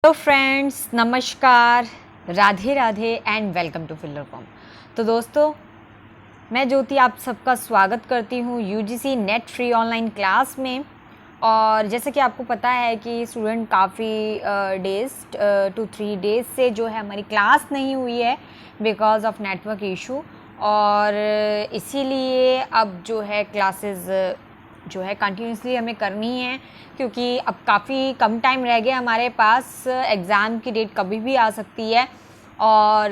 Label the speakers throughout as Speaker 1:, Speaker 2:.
Speaker 1: Hello friends, नमस्कार, Radhe Radhe and welcome to fielder form. तो दोस्तों, मैं ज्योति आप सबका स्वागत करती हूँ UGC NET free online class में। और जैसे कि आपको पता है कि स्टूडेंट काफ़ी डेज़ 2-3 डेज़ से जो है हमारी क्लास नहीं हुई है बिकॉज़ ऑफ नेटवर्क इशू। और इसीलिए अब जो है क्लासेस जो है कंटिन्यूसली हमें करनी है, क्योंकि अब काफ़ी कम टाइम रह गया हमारे पास। एग्ज़ाम की डेट कभी भी आ सकती है और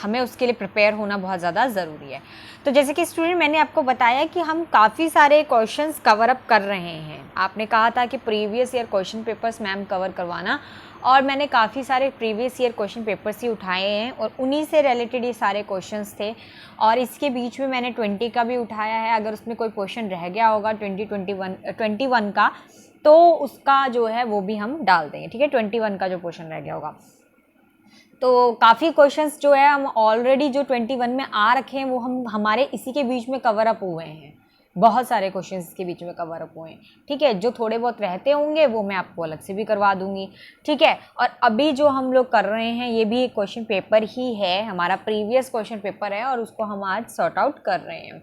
Speaker 1: हमें उसके लिए प्रिपेयर होना बहुत ज़्यादा ज़रूरी है। तो जैसे कि स्टूडेंट, मैंने आपको बताया कि हम काफ़ी सारे क्वेश्चंस कवर अप कर रहे हैं। आपने कहा था कि previous year question papers ma'am cover करवाना, और मैंने काफ़ी सारे प्रीवियस ईयर क्वेश्चन पेपर्स ही उठाए हैं और उन्हीं से रिलेटेड ये सारे क्वेश्चंस थे। और इसके बीच में मैंने 20 का भी उठाया है। अगर उसमें कोई क्वेश्चन रह गया होगा 21 का, तो उसका जो है वो भी हम डाल देंगे। ठीक है, 21 का जो क्वेश्चन रह गया होगा। तो काफ़ी क्वेश्चंस जो है हम ऑलरेडी जो 21 में आ रखे हैं वो हम हमारे इसी के बीच में कवर अप हुए हैं। बहुत सारे क्वेश्चंस इसके बीच में कवर अप हुए हैं। ठीक है, जो थोड़े बहुत रहते होंगे वो मैं आपको अलग से भी करवा दूंगी। ठीक है, और अभी जो हम लोग कर रहे हैं ये भी एक क्वेश्चन पेपर ही है, हमारा प्रीवियस क्वेश्चन पेपर है और उसको हम आज सॉर्ट आउट कर रहे हैं।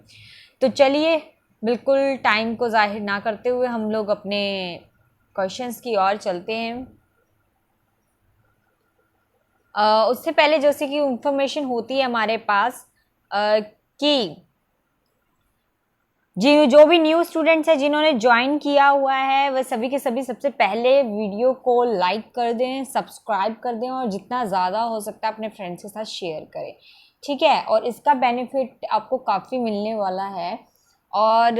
Speaker 1: तो चलिए, बिल्कुल टाइम को जाहिर ना करते हुए हम लोग अपने क्वेश्चंस की ओर चलते हैं। उससे पहले जैसे कि इंफॉर्मेशन होती है हमारे पास कि जो भी न्यू स्टूडेंट्स है जिन्होंने ज्वाइन किया हुआ है वह सभी के सभी सबसे पहले वीडियो को लाइक कर दें, सब्सक्राइब कर दें और जितना ज़्यादा हो सकता है अपने फ्रेंड्स के साथ शेयर करें। ठीक है, और इसका बेनिफिट आपको काफ़ी मिलने वाला है। और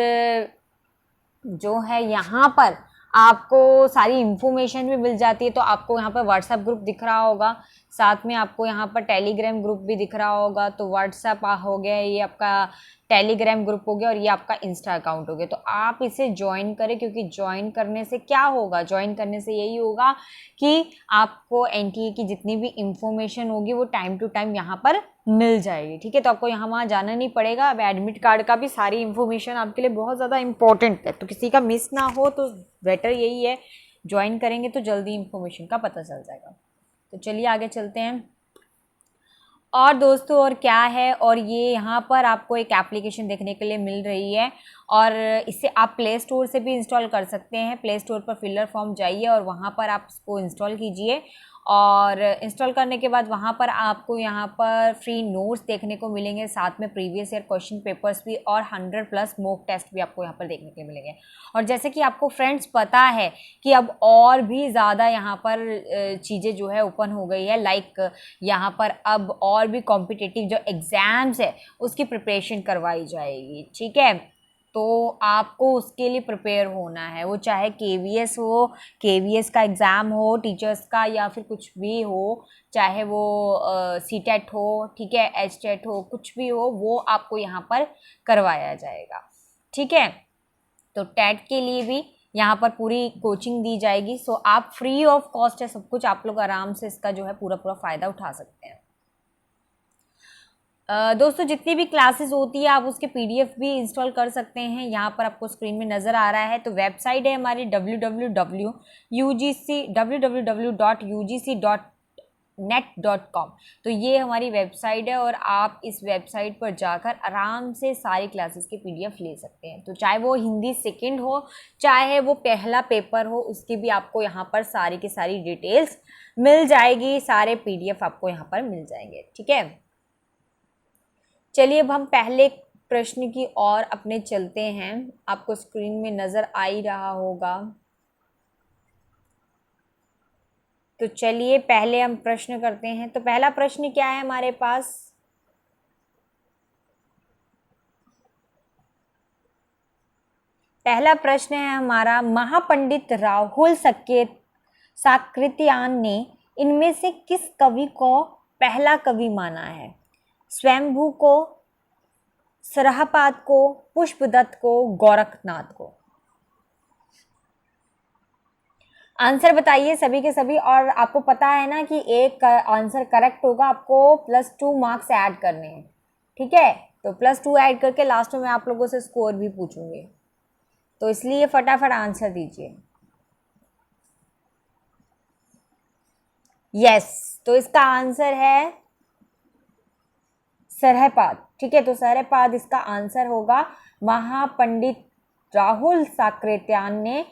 Speaker 1: जो है यहाँ पर आपको सारी इन्फॉर्मेशन भी मिल जाती है। तो आपको यहाँ पर व्हाट्सएप ग्रुप दिख रहा होगा, साथ में आपको यहाँ पर टेलीग्राम ग्रुप भी दिख रहा होगा। तो व्हाट्सएप हो गया, ये आपका टेलीग्राम ग्रुप हो गया और ये आपका इंस्टा अकाउंट हो गया। तो आप इसे ज्वाइन करें, क्योंकि ज्वाइन करने से क्या होगा, ज्वाइन करने से यही होगा कि आपको एनटीए की जितनी भी इंफॉर्मेशन होगी वो टाइम टू टाइम यहाँ पर मिल जाएगी। ठीक है, तो आपको यहाँ वहाँ जाना नहीं पड़ेगा। अब एडमिट कार्ड का भी सारी इन्फॉर्मेशन आपके लिए बहुत ज़्यादा इंपॉर्टेंट है, तो किसी का मिस ना हो, तो बेटर यही है ज्वाइन करेंगे तो जल्दी इन्फॉर्मेशन का पता चल जाएगा। तो चलिए आगे चलते हैं। और दोस्तों, और क्या है, और ये यहाँ पर आपको एक एप्लीकेशन देखने के लिए मिल रही है और इसे आप प्ले स्टोर से भी इंस्टॉल कर सकते हैं। प्ले स्टोर पर फिल्डर फॉर्म जाइए और वहाँ पर आप इसको इंस्टॉल कीजिए। और इंस्टॉल करने के बाद वहाँ पर आपको यहाँ पर फ्री नोट्स देखने को मिलेंगे, साथ में प्रीवियस ईयर क्वेश्चन पेपर्स भी और 100+ मॉक टेस्ट भी आपको यहाँ पर देखने के लिए मिलेंगे। और जैसे कि आपको फ्रेंड्स पता है कि अब और भी ज़्यादा यहाँ पर चीज़ें जो है ओपन हो गई है। लाइक यहाँ पर अब और भी कॉम्पिटिटिव जो एग्ज़ाम्स है उसकी प्रिपरेशन करवाई जाएगी। ठीक है, तो आपको उसके लिए प्रिपेयर होना है, वो चाहे केवीएस हो, केवीएस का एग्ज़ाम हो टीचर्स का, या फिर कुछ भी हो, चाहे वो सीटेट हो, ठीक है, एचटेट हो, कुछ भी हो, वो आपको यहाँ पर करवाया जाएगा। ठीक है, तो टेट के लिए भी यहाँ पर पूरी कोचिंग दी जाएगी। सो आप फ्री ऑफ कॉस्ट है सब कुछ, आप लोग आराम से इसका जो है पूरा फ़ायदा उठा सकते हैं। दोस्तों, जितनी भी क्लासेस होती है आप उसके पीडीएफ भी इंस्टॉल कर सकते हैं। यहाँ पर आपको स्क्रीन में नज़र आ रहा है। तो वेबसाइट है हमारी www.ugc.net.com। तो ये हमारी वेबसाइट है और आप इस वेबसाइट पर जाकर आराम से सारी क्लासेस के पीडीएफ ले सकते हैं। तो चाहे वो हिंदी सेकंड हो, चाहे वो पहला पेपर हो, उसकी भी आपको यहाँ पर सारी की सारी डिटेल्स मिल जाएगी, सारे पीडीएफ आपको यहाँ पर मिल जाएंगे। ठीक है, चलिए अब हम पहले प्रश्न की ओर अपने चलते हैं। आपको स्क्रीन में नज़र आ ही रहा होगा। तो चलिए पहले हम प्रश्न करते हैं। तो पहला प्रश्न क्या है हमारे पास? पहला प्रश्न है हमारा, महापंडित राहुल साकृत्यायन ने इनमें से किस कवि को पहला कवि माना है? स्वयंभू को, सरहपाद को, पुष्पदत्त को, गोरखनाथ को? आंसर बताइए सभी के सभी। और आपको पता है ना कि एक आंसर करेक्ट होगा, आपको +2 मार्क्स ऐड करने हैं। ठीक है, तो +2 ऐड करके लास्ट में मैं आप लोगों से स्कोर भी पूछूंगी, तो इसलिए फटाफट आंसर दीजिए। यस, तो इसका आंसर है सरहपाद। ठीक है, तो सरहपाद इसका आंसर होगा। महापंडित राहुल साकृत्यायन ने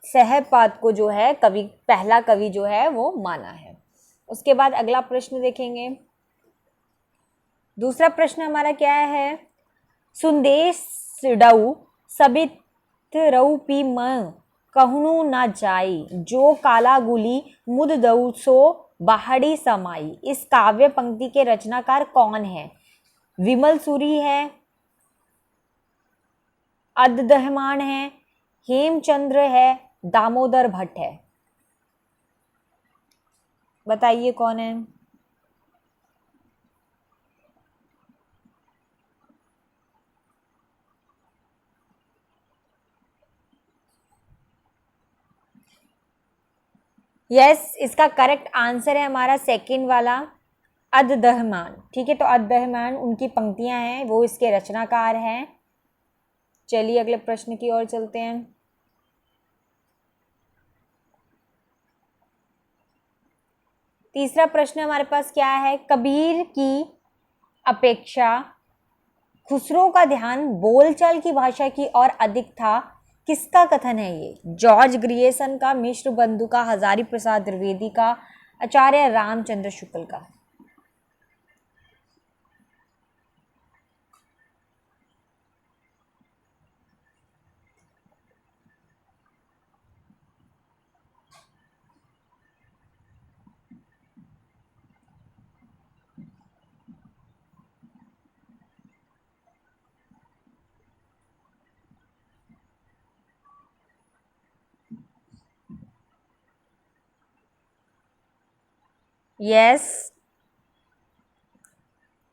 Speaker 1: सहपाद को जो है कवि, पहला कवि जो है वो माना है। उसके बाद अगला प्रश्न देखेंगे। दूसरा प्रश्न हमारा क्या है? सुंदेश डऊ सबित रऊ पी म कहनु ना जाई, जो काला गुली मुद दऊ सो बाहड़ी समाई। इस काव्य पंक्ति के रचनाकार कौन है? विमल सूरी है, अद्दहमान है, हेमचंद्र है, दामोदर भट्ट है। बताइए कौन है? यस, इसका करेक्ट आंसर है हमारा सेकंड वाला, अद्दहमान। ठीक है, तो अद्दहमान उनकी पंक्तियां हैं, वो इसके रचनाकार हैं। चलिए अगले प्रश्न की ओर चलते हैं। तीसरा प्रश्न हमारे पास क्या है? कबीर की अपेक्षा खुसरो का ध्यान बोलचाल की भाषा की ओर अधिक था, किसका कथन है ये? जॉर्ज ग्रियर्सन का, मिश्र बंधु का, हजारी प्रसाद द्विवेदी का, आचार्य रामचंद्र शुक्ल का। यस,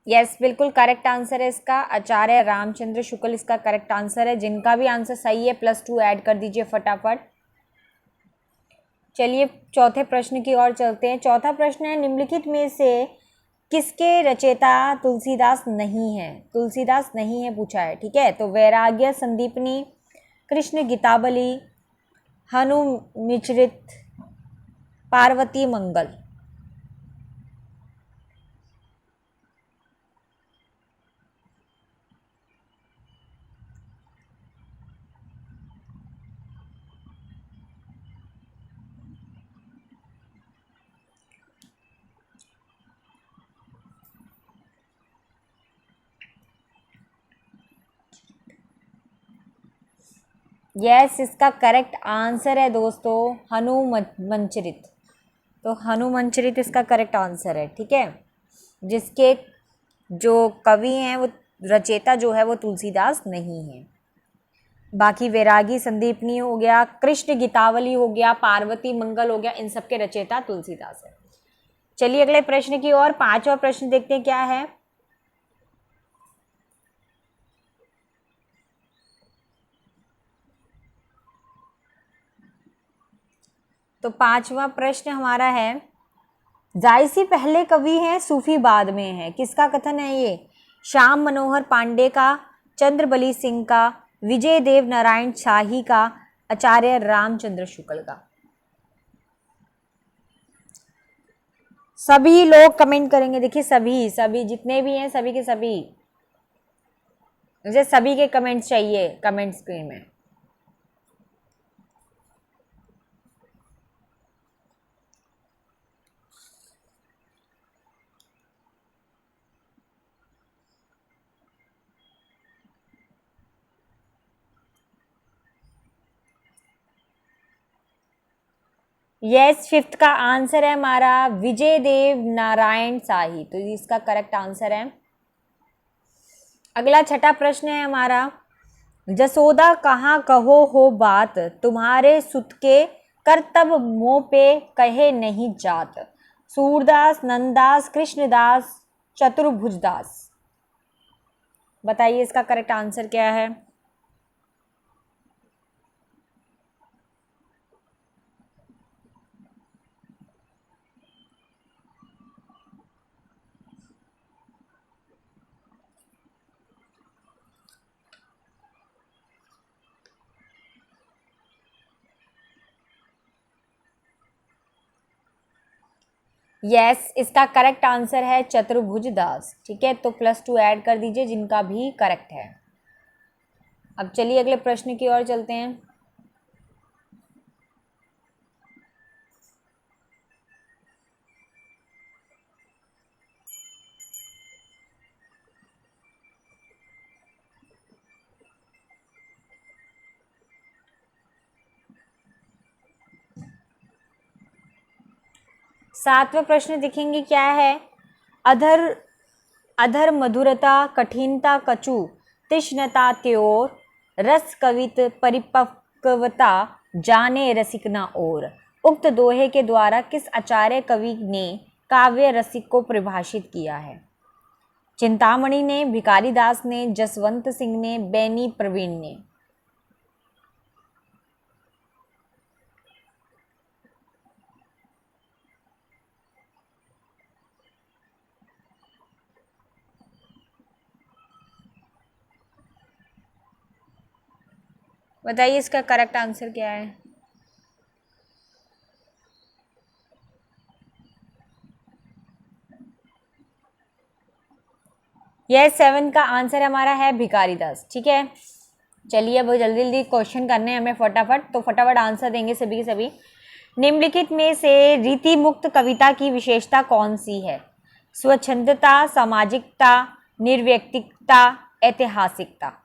Speaker 1: यस, बिल्कुल करेक्ट आंसर है इसका, आचार्य रामचंद्र शुक्ल इसका करेक्ट आंसर है। जिनका भी आंसर सही है +2 ऐड कर दीजिए फटाफट। चलिए चौथे प्रश्न की ओर चलते हैं। चौथा प्रश्न है, निम्नलिखित में से किसके रचयिता तुलसीदास नहीं है? तुलसीदास नहीं है पूछा है। ठीक है, तो वैराग्य संदीपनी, कृष्ण गीतावली, हनुमिचरित, पार्वती मंगल। यस, इसका करेक्ट आंसर है दोस्तों हनुमंचरित। तो हनुमंचरित इसका करेक्ट आंसर है। ठीक है, जिसके जो कवि हैं वो, रचयिता जो है वो तुलसीदास नहीं है। बाकी वैरागी संदीपनी हो गया, कृष्ण गीतावली हो गया, पार्वती मंगल हो गया, इन सब के रचयिता तुलसीदास है। चलिए अगले प्रश्न की ओर, पांचवा प्रश्न देखते हैं क्या है। तो पांचवा प्रश्न हमारा है, जायसी पहले कवि हैं, सूफी बाद में है, किसका कथन है ये? श्याम मनोहर पांडे का, चंद्रबली सिंह का, विजय देव नारायण शाही का, आचार्य रामचंद्र शुक्ल का। सभी लोग कमेंट करेंगे। देखिए सभी सभी जितने भी हैं, सभी के सभी, मुझे सभी के कमेंट्स चाहिए कमेंट स्क्रीन में। यस, फिफ्थ का आंसर है हमारा विजय देव नारायण शाही, तो इसका करेक्ट आंसर है। अगला छठा प्रश्न है हमारा, जसोदा कहाँ कहो हो बात, तुम्हारे सुत के करतब मोह पे कहे नहीं जात। सूरदास, नंददास, कृष्णदास, चतुर्भुजदास। बताइए इसका करेक्ट आंसर क्या है? यस, इसका करेक्ट आंसर है चतुर्भुज दास। ठीक है, तो +2 ऐड कर दीजिए जिनका भी करेक्ट है। अब चलिए अगले प्रश्न की ओर चलते हैं। सातवां प्रश्न देखेंगे क्या है। अधर अधर मधुरता कठिनता कचु तीक्ष्णता त्योर रस कवित परिपक्वता जाने रसिक न और। उक्त दोहे के द्वारा किस आचार्य कवि ने काव्य रसिक को परिभाषित किया है? चिंतामणि ने, भिखारी दास ने, जसवंत सिंह ने, बैनी प्रवीण ने। बताइए इसका करेक्ट आंसर क्या है। यह 7 का आंसर हमारा है भिखारी दास। ठीक है, चलिए अब जल्दी जल्दी क्वेश्चन करने हैं हमें फटाफट, तो फटाफट आंसर देंगे सभी के सभी। निम्नलिखित में से रीति मुक्त कविता की विशेषता कौन सी है? स्वच्छंदता, सामाजिकता, निर्व्यक्तिकता, ऐतिहासिकता।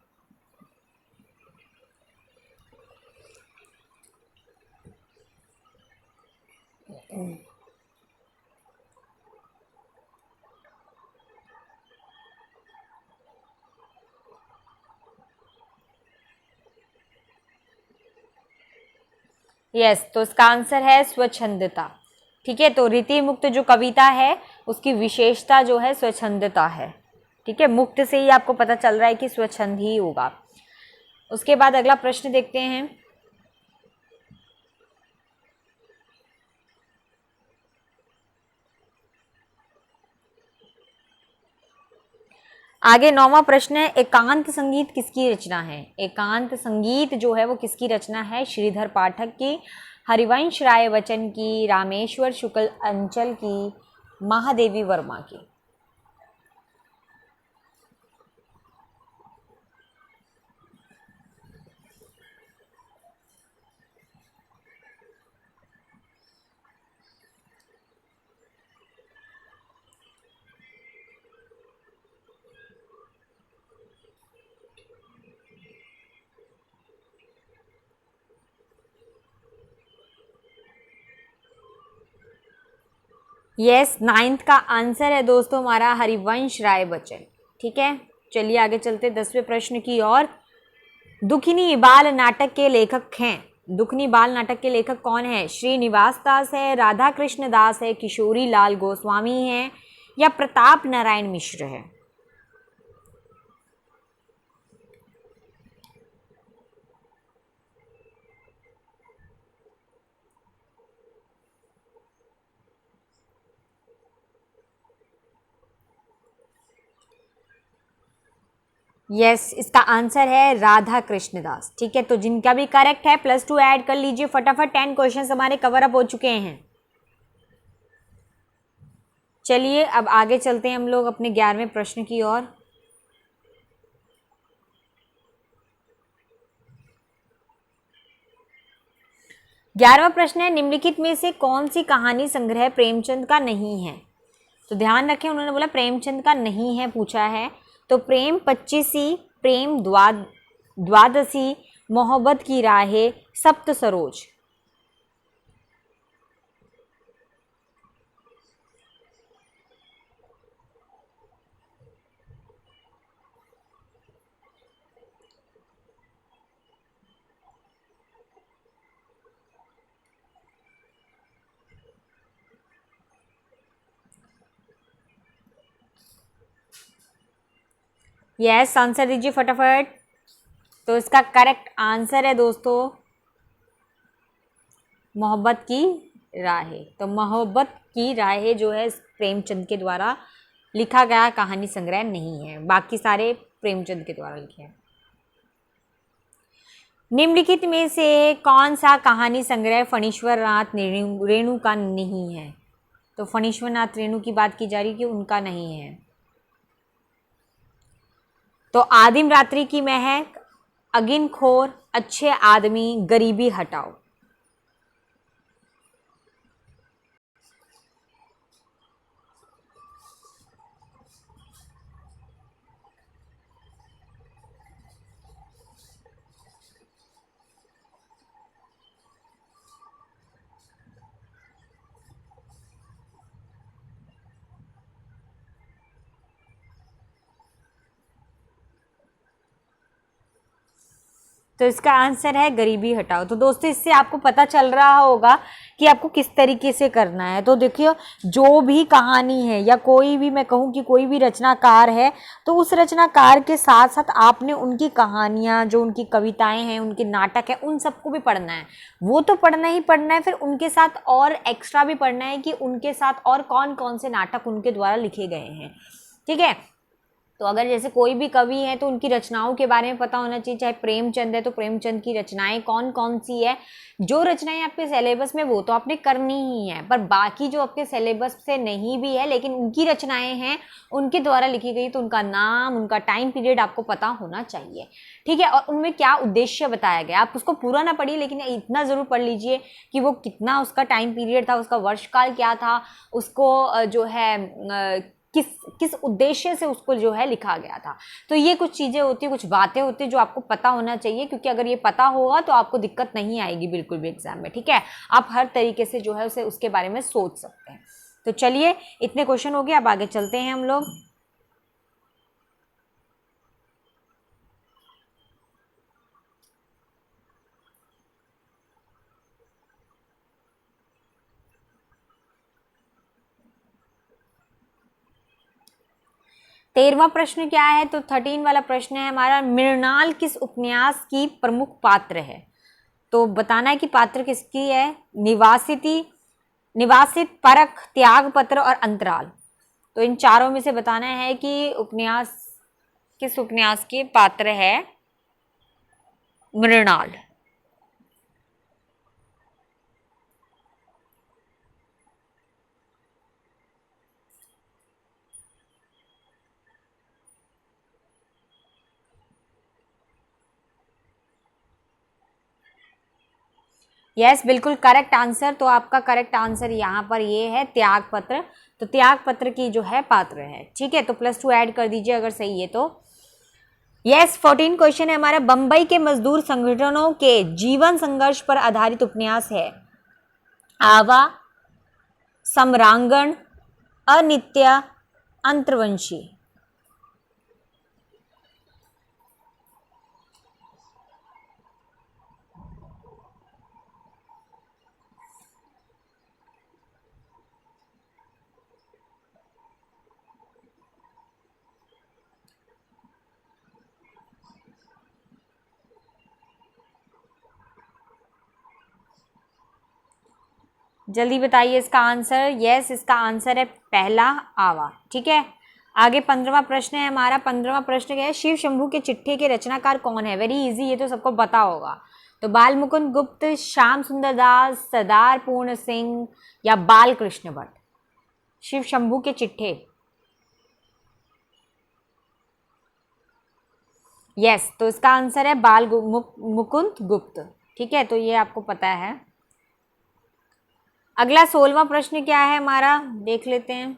Speaker 1: यस, तो इसका आंसर है स्वच्छंदता। ठीक है, तो रीति मुक्त जो कविता है उसकी विशेषता जो है स्वच्छंदता है। ठीक है, मुक्त से ही आपको पता चल रहा है कि स्वच्छंद ही होगा। उसके बाद अगला प्रश्न देखते हैं। आगे 9वां प्रश्न है, एकांत संगीत किसकी रचना है? एकांत संगीत जो है वो किसकी रचना है? श्रीधर पाठक की, हरिवंश राय बच्चन की, रामेश्वर शुक्ल अंचल की, महादेवी वर्मा की। यस, 9th का आंसर है दोस्तों हमारा हरिवंश राय बच्चन। ठीक है, चलिए आगे चलते 10वें प्रश्न की ओर। दुखनी बाल नाटक के लेखक हैं। दुखनी बाल नाटक के लेखक कौन है? श्रीनिवास दास है, राधा कृष्ण दास है, किशोरी लाल गोस्वामी है, या प्रताप नारायण मिश्र है? यस, इसका आंसर है राधा कृष्ण दास। ठीक है, तो जिनका भी करेक्ट है +2 ऐड कर लीजिए फटाफट। 10 क्वेश्चन हमारे कवर अप हो चुके हैं। चलिए अब आगे चलते हैं हम लोग अपने 11वें प्रश्न की ओर। ग्यारहवां प्रश्न है, निम्नलिखित में से कौन सी कहानी संग्रह प्रेमचंद का नहीं है? तो ध्यान रखें, उन्होंने बोला प्रेमचंद का नहीं है पूछा है। तो प्रेम पच्चीसी, प्रेम द्वादशी, मोहब्बत की राहें, सप्त सरोज। यस, आंसर दीजिए फटाफट। तो इसका करेक्ट आंसर है दोस्तों मोहब्बत की राहें। तो मोहब्बत की राहें जो है प्रेमचंद के द्वारा लिखा गया कहानी संग्रह नहीं है, बाकी सारे प्रेमचंद के द्वारा लिखे हैं। निम्नलिखित में से कौन सा कहानी संग्रह फणीश्वर नाथ रेणु का नहीं है? तो फणीश्वरनाथ रेणु की बात की जा रही कि उनका नहीं है। तो आदिम रात्रि की महक, अगिनखोर, अच्छे आदमी, गरीबी हटाओ। तो इसका आंसर है गरीबी हटाओ। तो दोस्तों इससे आपको पता चल रहा होगा कि आपको किस तरीके से करना है। तो देखिए जो भी कहानी है या कोई भी, मैं कहूँ कि कोई भी रचनाकार है, तो उस रचनाकार के साथ साथ आपने उनकी कहानियाँ, जो उनकी कविताएं हैं, उनके नाटक है, उन सबको भी पढ़ना है। वो तो पढ़ना ही पढ़ना है, फिर उनके साथ और एक्स्ट्रा भी पढ़ना है कि उनके साथ और कौन कौन से नाटक उनके द्वारा लिखे गए हैं। ठीक है, तो अगर जैसे कोई भी कवि है तो उनकी रचनाओं के बारे में पता होना चाहिए। चाहे प्रेमचंद है तो प्रेमचंद की रचनाएं कौन कौन सी है। जो रचनाएं आपके सिलेबस में वो तो आपने करनी ही है, पर बाकी जो आपके सिलेबस से नहीं भी है लेकिन उनकी रचनाएं हैं, उनके द्वारा लिखी गई, तो उनका नाम, उनका टाइम पीरियड आपको पता होना चाहिए। ठीक है, और उनमें क्या उद्देश्य बताया गया, आप उसको पूरा ना पढ़िए लेकिन इतना ज़रूर पढ़ लीजिए कि वो कितना उसका टाइम पीरियड था, उसका वर्षकाल क्या था, उसको जो है किस किस उद्देश्य से उसको जो है लिखा गया था। तो ये कुछ चीज़ें होती है, कुछ बातें होती है जो आपको पता होना चाहिए, क्योंकि अगर ये पता होगा तो आपको दिक्कत नहीं आएगी बिल्कुल भी एग्जाम में। ठीक है, आप हर तरीके से जो है उसे उसके बारे में सोच सकते हैं। तो चलिए इतने क्वेश्चन हो गए, अब आगे चलते हैं हम लोग। तेरहवां प्रश्न क्या है, तो 13 वाला प्रश्न है हमारा, मृणाल किस उपन्यास की प्रमुख पात्र है। तो बताना है कि पात्र किसकी है। निवासित, परख, त्याग पत्र और अंतराल। तो इन चारों में से बताना है कि उपन्यास किस उपन्यास के पात्र है मृणाल। यस, बिल्कुल करेक्ट आंसर। तो आपका करेक्ट आंसर यहाँ पर ये है त्याग पत्र। तो त्याग पत्र की जो है पात्र है। ठीक है, तो +2 ऐड कर दीजिए अगर सही है तो। यस, 14 क्वेश्चन है हमारा, बंबई के मजदूर संगठनों के जीवन संघर्ष पर आधारित उपन्यास है। आवा, सम्रांगण, अनित्य, अंतर्वंशी। जल्दी बताइए इसका आंसर। यस, इसका आंसर है पहला, आवा। ठीक है, आगे 15वां प्रश्न है हमारा। 15वां प्रश्न क्या है, शिव शंभू के चिट्ठे के रचनाकार कौन है। वेरी इजी, ये तो सबको पता होगा। तो बाल मुकुंद गुप्त, श्याम सुंदर दास, सरदार पूर्ण सिंह या बाल कृष्ण भट्ट। शिव शंभू के चिट्ठे। यस, तो इसका आंसर है मुकुंद गुप्त। ठीक है, तो ये आपको पता है। अगला 16वां प्रश्न क्या है हमारा, देख लेते हैं।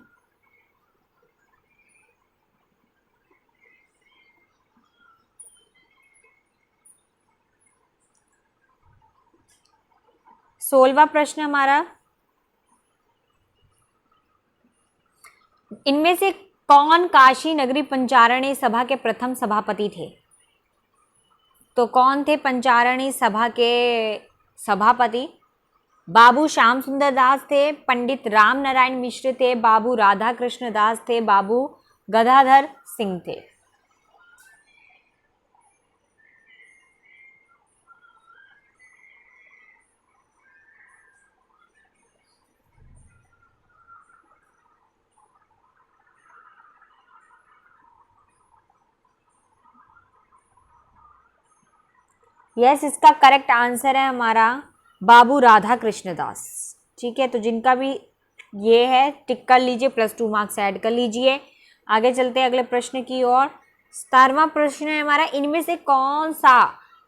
Speaker 1: सोलहवां प्रश्न हमारा, इनमें से कौन काशी नगरी पंचारणी सभा के प्रथम सभापति थे। तो कौन थे पंचारणी सभा के सभापति। बाबू श्याम सुंदर दास थे, पंडित राम नारायण मिश्र थे, बाबू राधा कृष्ण दास थे, बाबू गदाधर सिंह थे। यस, इसका करेक्ट आंसर है हमारा बाबू राधा कृष्ण दास। ठीक है, तो जिनका भी ये है, टिक कर लीजिए, +2 मार्क्स ऐड कर लीजिए। आगे चलते हैं अगले प्रश्न की ओर। 17वां प्रश्न है हमारा, इनमें से कौन सा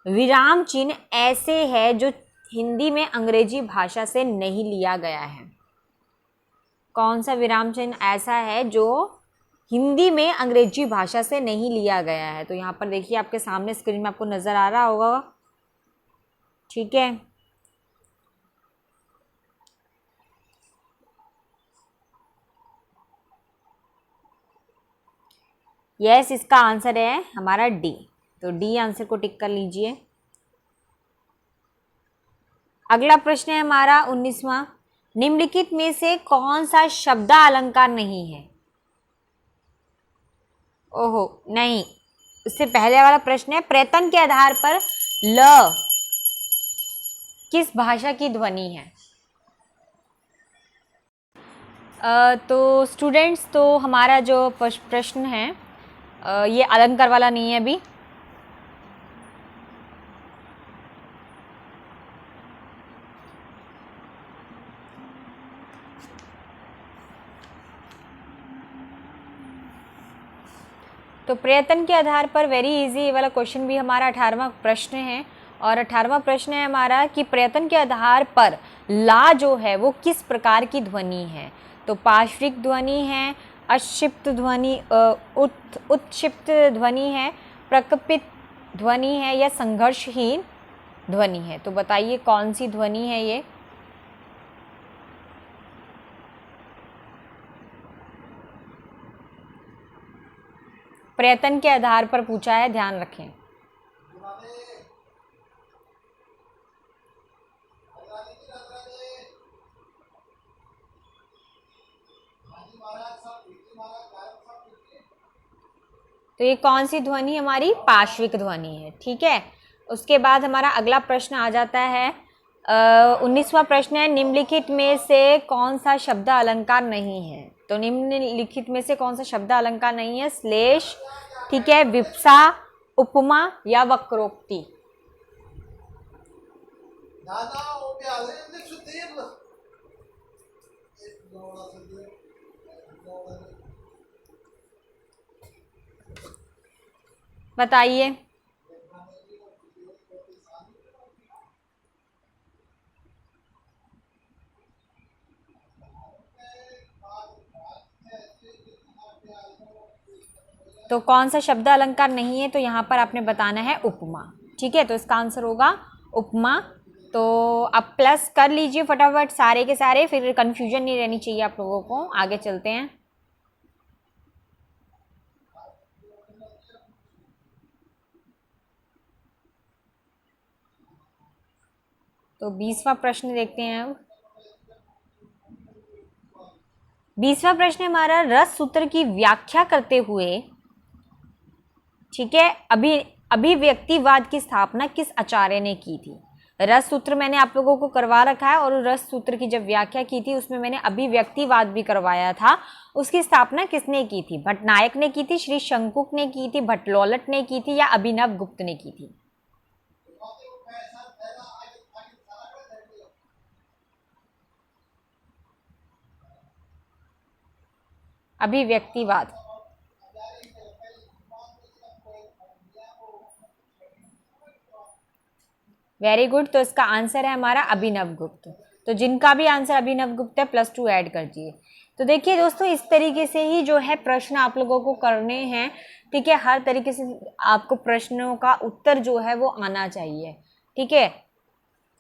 Speaker 1: विराम चिन्ह ऐसे है जो हिंदी में अंग्रेजी भाषा से नहीं लिया गया है? कौन सा विराम चिन्ह ऐसा है जो हिंदी में अंग्रेजी भाषा से नहीं लिया गया है? तो यहाँ पर देखिए, आपके सामने स्क्रीन में आपको नजर आ रहा होगा, ठीक है। यस, इसका आंसर है हमारा डी। तो डी आंसर को टिक कर लीजिए। अगला प्रश्न है हमारा 19वां, निम्नलिखित में से कौन सा शब्द अलंकार नहीं है? ओहो नहीं, उससे पहले वाला प्रश्न है, प्रयत्न के आधार पर ल किस भाषा की ध्वनि है? तो स्टूडेंट्स, तो हमारा जो प्रश्न है ये अलंकार वाला नहीं है अभी। तो प्रयत्न के आधार पर वेरी इजी वाला क्वेश्चन भी हमारा 18वां प्रश्न है। और 18वां प्रश्न है हमारा कि प्रयत्न के आधार पर ला जो है वो किस प्रकार की ध्वनि है? तो पार्श्विक ध्वनि है, अक्षिप्त ध्वनि, उत्क्षिप्त ध्वनि है, प्रकपित ध्वनि है, या संघर्षहीन ध्वनि है? तो बताइए कौन सी ध्वनि है ये? प्रयत्न के आधार पर पूछा है, ध्यान रखें। तो ये कौन सी ध्वनि हमारी? पार्श्विक ध्वनि है, ठीक है। उसके बाद हमारा अगला प्रश्न आ जाता है 19वां प्रश्न है, निम्नलिखित में से कौन सा शब्द अलंकार नहीं है? तो निम्नलिखित में से कौन सा शब्द अलंकार नहीं है? श्लेष, ठीक है, विप्सा, उपमा, या वक्रोक्ति? बताइए। तो कौन सा शब्द अलंकार नहीं है? तो यहाँ पर आपने बताना है उपमा, ठीक है। तो इसका आंसर होगा उपमा। तो आप प्लस कर लीजिए फटाफट सारे के सारे, फिर कंफ्यूजन नहीं रहनी चाहिए आप लोगों को। आगे चलते हैं। तो 20वां प्रश्न देखते हैं अब। 20वां प्रश्न हमारा, रस सूत्र की व्याख्या करते हुए, ठीक है, अभिव्यक्तिवाद की स्थापना किस आचार्य ने की थी? रस सूत्र मैंने आप लोगों को करवा रखा है, और रस सूत्र की जब व्याख्या की थी उसमें मैंने अभिव्यक्तिवाद भी करवाया था। उसकी स्थापना किसने की थी? भट्टनायक ने की थी, श्री शंकुक ने की थी, भट्टलोलट ने की थी, या अभिनव गुप्त ने की थी? अभिव्यक्तिवाद। Very good. तो इसका आंसर है हमारा अभिनव गुप्त। तो जिनका भी आंसर अभिनव गुप्त है +2 ऐड कर दिए। तो देखिए दोस्तों, इस तरीके से ही जो है प्रश्न आप लोगों को करने हैं, ठीक है। हर तरीके से आपको प्रश्नों का उत्तर जो है वो आना चाहिए, ठीक है।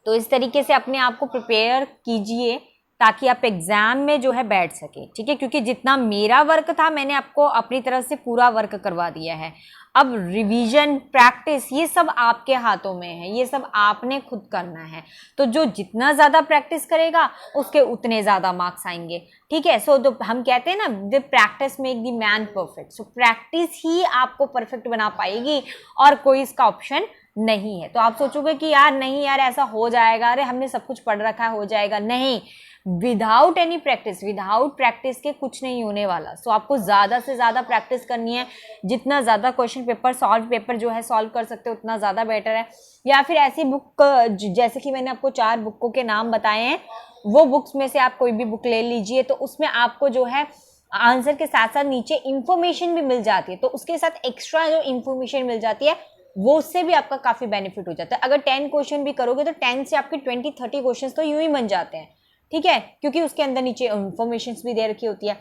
Speaker 1: तो इस तरीके से अपने आप को प्रिपेयर कीजिए ताकि आप एग्जाम में जो है बैठ सके, ठीक है। क्योंकि जितना मेरा वर्क था मैंने आपको अपनी तरफ से पूरा वर्क करवा दिया है। अब रिवीजन, प्रैक्टिस, ये सब आपके हाथों में है, ये सब आपने खुद करना है। तो जो जितना ज़्यादा प्रैक्टिस करेगा उसके उतने ज़्यादा मार्क्स आएंगे, ठीक है। सो हम कहते हैं ना, the practice make the man perfect. So practice ही आपको परफेक्ट बना पाएगी, और कोई इसका ऑप्शन नहीं है। तो आप सोचोगे कि यार नहीं यार ऐसा हो जाएगा, अरे हमने सब कुछ पढ़ रखा है, हो जाएगा। नहीं, without any practice, without practice के कुछ नहीं होने वाला। सो आपको ज़्यादा से ज़्यादा प्रैक्टिस करनी है। जितना ज़्यादा क्वेश्चन पेपर, सॉल्व पेपर जो है सॉल्व कर सकते हो उतना ज़्यादा बेटर है। या फिर ऐसी बुक, जैसे कि मैंने आपको 4 बुकों के नाम बताए हैं, वो बुक्स में से आप कोई भी बुक ले लीजिए, तो उसमें आपको जो है आंसर के साथ साथ नीचे इंफॉर्मेशन भी मिल जाती है, तो उसके साथ एक्स्ट्रा जो इंफॉर्मेशन मिल जाती है वो उससे भी आपका काफी बेनिफिट हो जाता है। अगर 10 क्वेश्चन भी करोगे तो 10 से आपके 20-30 क्वेश्चन तो यूं ही बन जाते हैं, ठीक है, क्योंकि उसके अंदर नीचे इंफॉर्मेशन भी दे रखी होती है।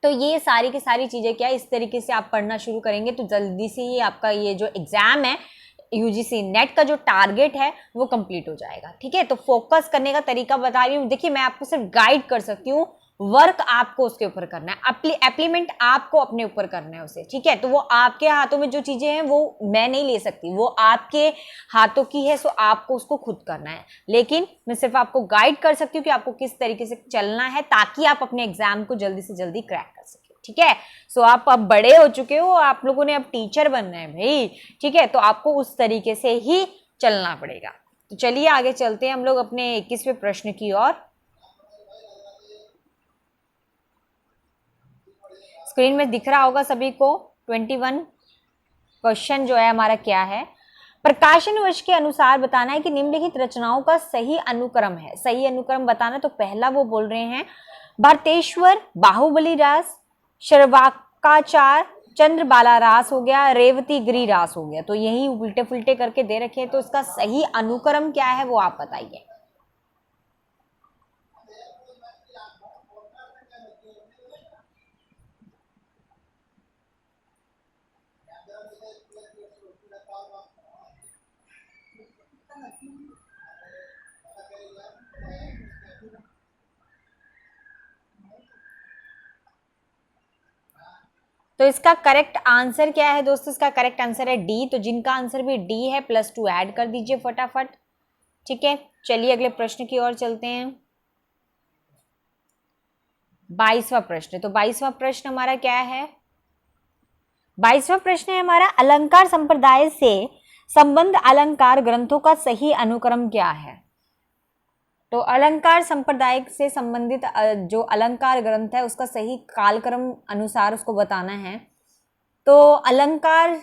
Speaker 1: तो ये सारी की सारी चीजें क्या इस तरीके से आप पढ़ना शुरू करेंगे तो जल्दी से ही आपका ये जो एग्जाम है यूजीसी नेट का जो टारगेट है वो कंप्लीट हो जाएगा, ठीक है। तो फोकस करने का तरीका बता रही हूँ, देखिए मैं आपको सिर्फ गाइड कर सकती हूँ, वर्क आपको उसके ऊपर करना है, एप्लीमेंट आपको अपने ऊपर करना है उसे, ठीक है। तो वो आपके हाथों में जो चीजें हैं वो मैं नहीं ले सकती, वो आपके हाथों की है, सो आपको उसको खुद करना है, लेकिन मैं सिर्फ आपको गाइड कर सकती हूँ कि आपको किस तरीके से चलना है ताकि आप अपने एग्जाम को जल्दी से जल्दी क्रैक कर सके, ठीक है। सो आप अब बड़े हो चुके हो, आप लोगों ने अब टीचर बनना है भाई, ठीक है, तो आपको उस तरीके से ही चलना पड़ेगा। तो चलिए आगे चलते हैं हम लोग अपने 21वें प्रश्न की ओर। स्क्रीन में दिख रहा होगा सभी को 21 क्वेश्चन जो है हमारा क्या है, प्रकाशन वर्ष के अनुसार बताना है कि निम्नलिखित रचनाओं का सही अनुक्रम है। सही अनुक्रम बताना, तो पहला वो बोल रहे हैं भारतेश्वर, बाहुबली रास, शर्वाकाचार, चंद्रबाला रास हो गया, रेवती गिरी रास हो गया। तो यही उल्टे फुलटे करके दे रखे हैं, तो इसका सही अनुक्रम क्या है वो आप बताइए। तो इसका करेक्ट आंसर क्या है दोस्तों, इसका करेक्ट आंसर है डी। तो जिनका आंसर भी डी है +2 ऐड कर दीजिए फटाफट, ठीक है। चलिए अगले प्रश्न की ओर चलते हैं। 22वां प्रश्न, तो 22वां प्रश्न हमारा क्या है, 22वां प्रश्न है हमारा अलंकार संप्रदाय से संबंध अलंकार ग्रंथों का सही अनुक्रम क्या है। तो अलंकार संप्रदाय से संबंधित जो अलंकार ग्रंथ है उसका सही कालक्रम अनुसार उसको बताना है। तो अलंकार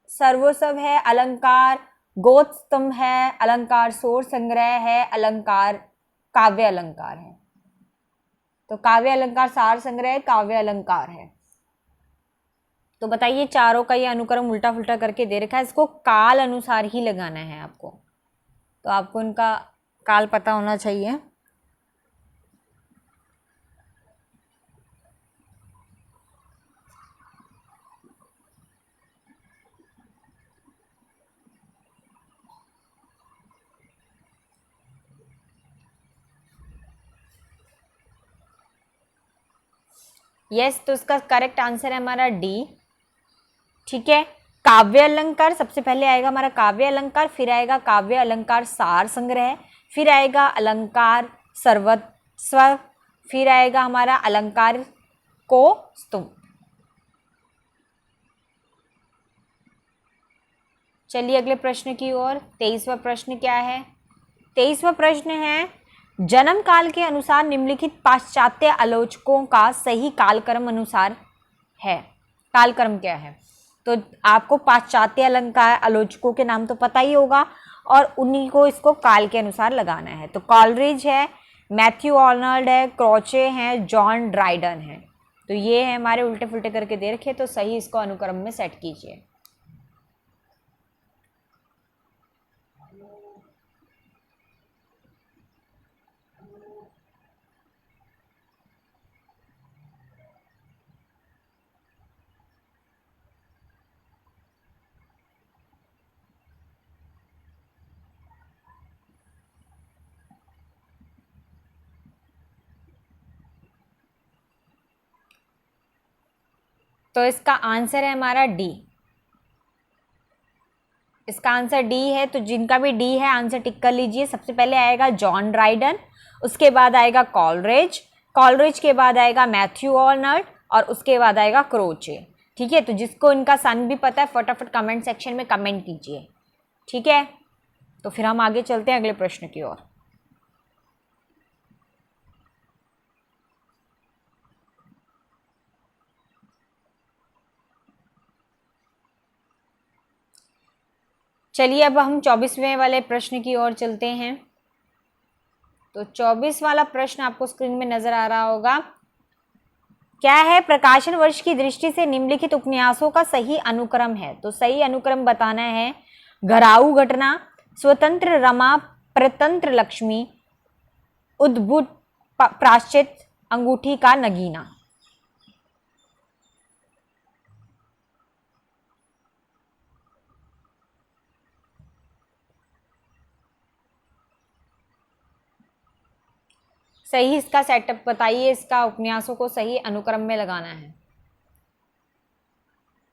Speaker 1: सर्वोत्सव है, अलंकार गोत्स्तंभ है, अलंकार सोर संग्रह है, अलंकार काव्य अलंकार है। तो काव्य अलंकार सार संग्रह है, काव्य अलंकार है। तो बताइए चारों का ये अनुक्रम उल्टा फुल्टा करके दे रखा है, इसको काल अनुसार ही लगाना है आपको, तो आपको इनका काल पता होना चाहिए। यस, तो इसका करेक्ट आंसर है हमारा डी, ठीक है। काव्य अलंकार सबसे पहले आएगा हमारा काव्य अलंकार, फिर आएगा काव्य अलंकार सार संग्रह, फिर आएगा अलंकार सर्वस्व, फिर आएगा हमारा अलंकार को स्तुम। चलिए अगले प्रश्न की ओर। 23वां प्रश्न क्या है, 23वां प्रश्न है जन्म काल के अनुसार निम्नलिखित पाश्चात्य आलोचकों का सही कालक्रम अनुसार है। कालक्रम क्या है, तो आपको पाश्चात्य अलंकार आलोचकों के नाम तो पता ही होगा और उन्हीं को इसको काल के अनुसार लगाना है। तो कॉलरिज है, मैथ्यू आर्नल्ड है, क्रोचे हैं, जॉन ड्राइडन है। तो ये है हमारे उल्टे फुल्टे करके दे रखे, तो सही इसको अनुक्रम में सेट कीजिए। तो इसका आंसर है हमारा डी, इसका आंसर डी है। तो जिनका भी डी है आंसर टिक कर लीजिए। सबसे पहले आएगा जॉन ड्राइडन, उसके बाद आएगा कॉलरिज, कॉलरिज के बाद आएगा मैथ्यू आर्नल्ड और उसके बाद आएगा क्रोचे, ठीक है। तो जिसको इनका सन भी पता है फटाफट कमेंट सेक्शन में कमेंट कीजिए, ठीक है। तो फिर हम आगे चलते हैं अगले प्रश्न की ओर। चलिए अब हम 24वें वाले प्रश्न की ओर चलते हैं। तो 24 वाला प्रश्न आपको स्क्रीन में नजर आ रहा होगा। क्या है? प्रकाशन वर्ष की दृष्टि से निम्नलिखित उपन्यासों का सही अनुक्रम है। तो सही अनुक्रम बताना है। घराऊ घटना, स्वतंत्र रमा, परतंत्र लक्ष्मी, उद्भुत प्राश्चित, अंगूठी का नगीना। सही इसका सेटअप बताइए, इसका उपन्यासों को सही अनुक्रम में लगाना है।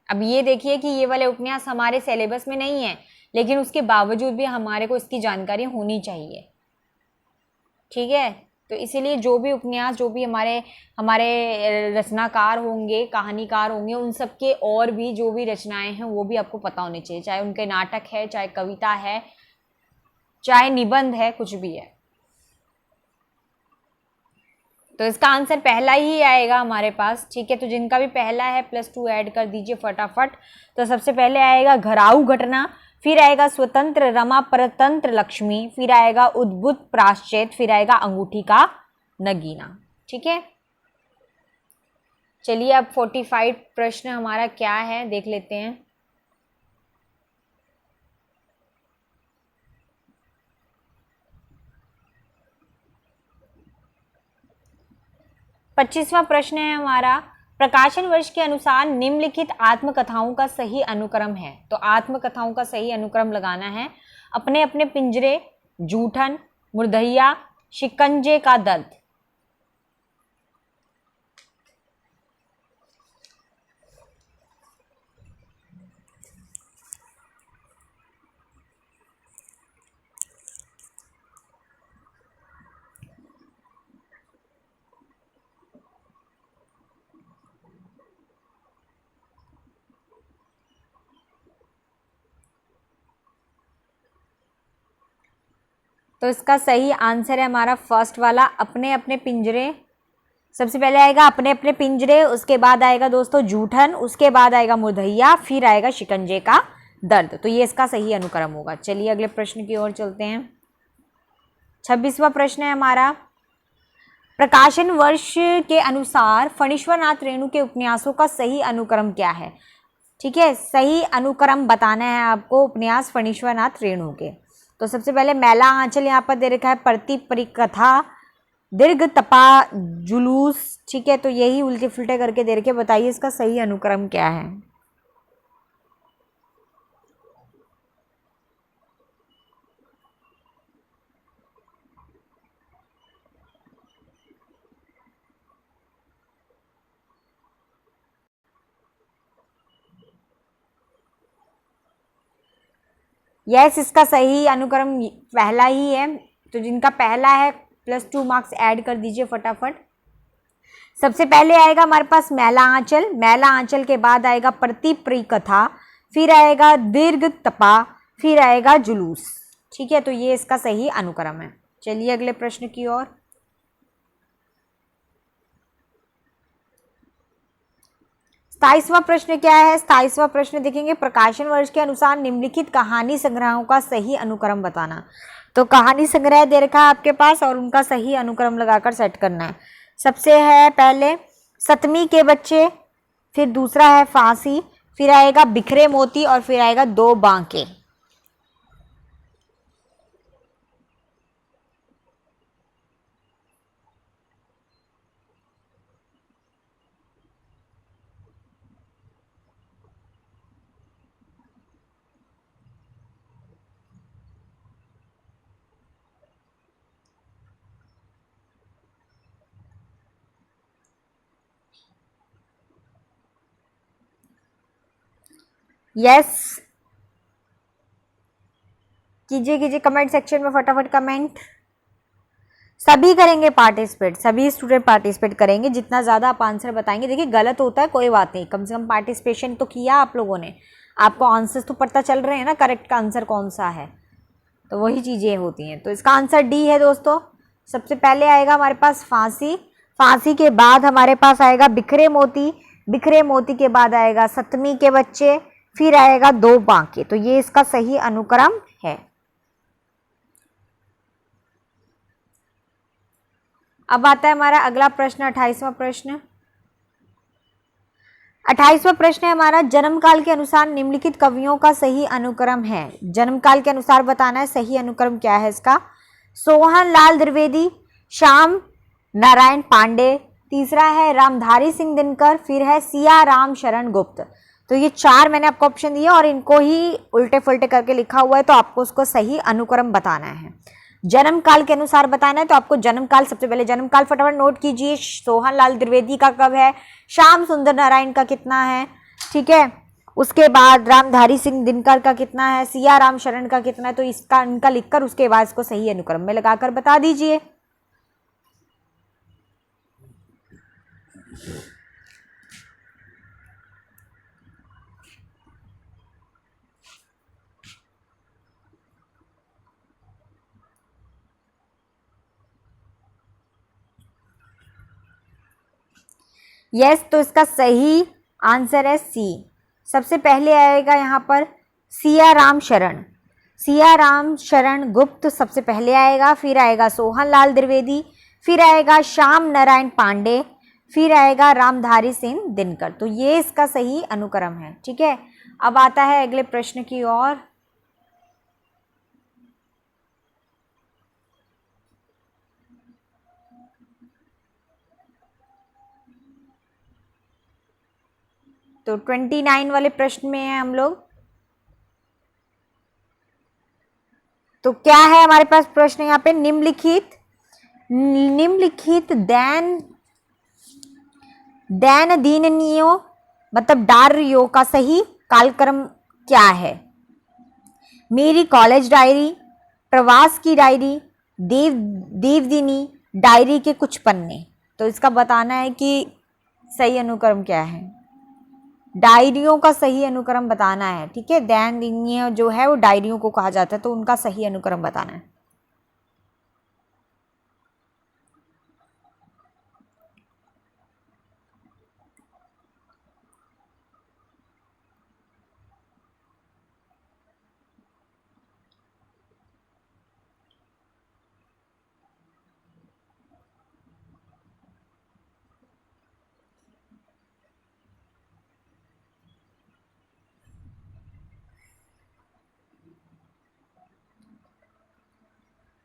Speaker 1: अब ये देखिए कि ये वाले उपन्यास हमारे सिलेबस में नहीं है, लेकिन उसके बावजूद भी हमारे को इसकी जानकारी होनी चाहिए। ठीक है, तो इसीलिए जो भी उपन्यास, जो भी हमारे हमारे रचनाकार होंगे, कहानीकार होंगे, उन सब के और भी जो भी रचनाएं हैं वो भी आपको पता होनी चाहिए, चाहे उनके नाटक है, चाहे कविता है, चाहे निबंध है, कुछ भी है। तो इसका आंसर पहला ही आएगा हमारे पास। ठीक है, तो जिनका भी पहला है +2 ऐड कर दीजिए फटाफट। तो सबसे पहले आएगा घराऊ घटना, फिर आएगा स्वतंत्र रमा, परतंत्र लक्ष्मी, फिर आएगा उद्भुत प्राश्चित, फिर आएगा अंगूठी का नगीना। ठीक है, चलिए अब 45 प्रश्न हमारा क्या है देख लेते हैं। पच्चीसवां प्रश्न है हमारा, प्रकाशन वर्ष के अनुसार निम्नलिखित आत्मकथाओं का सही अनुक्रम है। तो आत्मकथाओं का सही अनुक्रम लगाना है। अपने अपने पिंजरे, जूठन, मुर्दहिया, शिकंजे का दर्द। तो इसका सही आंसर है हमारा फर्स्ट वाला, अपने अपने पिंजरे। सबसे पहले आएगा अपने अपने पिंजरे, उसके बाद आएगा दोस्तों जूठन, उसके बाद आएगा मुर्दहिया, फिर आएगा शिकंजे का दर्द। तो ये इसका सही अनुक्रम होगा। चलिए अगले प्रश्न की ओर चलते हैं। 26वां प्रश्न है हमारा, प्रकाशन वर्ष के अनुसार फणीश्वरनाथ रेणु के उपन्यासों का सही अनुक्रम क्या है। ठीक है, सही अनुक्रम बताना है आपको उपन्यास फणीश्वरनाथ रेणु के। तो सबसे पहले मैला आंचल यहाँ पर दे रखा है, प्रति परिकथा, दीर्घ तपा, जुलूस। ठीक है, तो यही उल्टे फुल्टे करके दे रखे। बताइए इसका सही अनुक्रम क्या है। यस, इसका सही अनुक्रम पहला ही है। तो जिनका पहला है +2 मार्क्स ऐड कर दीजिए फटाफट। सबसे पहले आएगा हमारे पास मैला आंचल, मैला आंचल के बाद आएगा प्रतिप्रिय कथा, फिर आएगा दीर्घ तपा, फिर आएगा जुलूस। ठीक है, तो ये इसका सही अनुक्रम है। चलिए अगले प्रश्न की ओर। 27वां प्रश्न क्या है? 27वां प्रश्न देखेंगे, प्रकाशन वर्ष के अनुसार निम्नलिखित कहानी संग्रहों का सही अनुक्रम बताना। तो कहानी संग्रह दे रखा है आपके पास और उनका सही अनुक्रम लगाकर सेट करना है। सबसे है पहले सतमी के बच्चे, फिर दूसरा है फांसी, फिर आएगा बिखरे मोती और फिर आएगा दो बांके। यस, कीजिए कीजिए कमेंट सेक्शन में फटाफट कमेंट। सभी करेंगे पार्टिसिपेट, सभी स्टूडेंट पार्टिसिपेट करेंगे। जितना ज़्यादा आप आंसर बताएंगे, देखिए गलत होता है कोई बात नहीं, कम से कम पार्टिसिपेशन तो किया आप लोगों ने, आपको आंसर्स तो पता चल रहे हैं ना, करेक्ट का आंसर कौन सा है। तो वही चीज़ें होती हैं। तो इसका आंसर डी है दोस्तों। सबसे पहले आएगा हमारे पास फांसी, फांसी के बाद हमारे पास आएगा बिखरे मोती, बिखरे मोती के बाद आएगा सतमी के बच्चे, फिर आएगा दो बांके। तो ये इसका सही अनुक्रम है। अब आता है हमारा अगला प्रश्न, 28वां प्रश्न। 28वां प्रश्न है हमारा, जन्मकाल के अनुसार निम्नलिखित कवियों का सही अनुक्रम है। जन्मकाल के अनुसार बताना है, सही अनुक्रम क्या है इसका। सोहन लाल द्विवेदी, श्याम नारायण पांडे, तीसरा है रामधारी सिंह दिनकर, फिर है सिया राम शरण गुप्त। तो ये चार मैंने आपको ऑप्शन दिए और इनको ही उल्टे फुल्टे करके लिखा हुआ है, तो आपको उसको सही अनुक्रम बताना है। जन्म काल के अनुसार बताना है, तो आपको जन्म काल, सबसे पहले जन्म काल फटाफट नोट कीजिए। सोहन लाल द्विवेदी का कब है, श्याम सुंदर नारायण का कितना है, ठीक है। उसके बाद रामधारी सिंह दिनकर का कितना है, सिया राम शरण का कितना है, तो इसका इनका लिखकर उसके बाद इसको सही अनुक्रम में लगाकर बता दीजिए। यस, तो इसका सही आंसर है सी। सबसे पहले आएगा यहाँ पर सिया राम शरण, सिया राम शरण गुप्त सबसे पहले आएगा, फिर आएगा सोहन लाल द्विवेदी, फिर आएगा श्याम नारायण पांडे, फिर आएगा रामधारी सिंह दिनकर। तो ये इसका सही अनुक्रम है, ठीक है। अब आता है अगले प्रश्न की ओर। तो 29 वाले प्रश्न में है हम लोग। तो क्या है हमारे पास प्रश्न यहाँ पे, निम्नलिखित दैनंदिनियों मतलब डायरियों का सही कालक्रम क्या है। मेरी कॉलेज डायरी, प्रवास की डायरी, देवदिनी डायरी के कुछ पन्ने। तो इसका बताना है कि सही अनुक्रम क्या है, डायरियों का सही अनुक्रम बताना है, ठीक है। दैनंदिनियों जो है वो डायरियों को कहा जाता है, तो उनका सही अनुक्रम बताना है।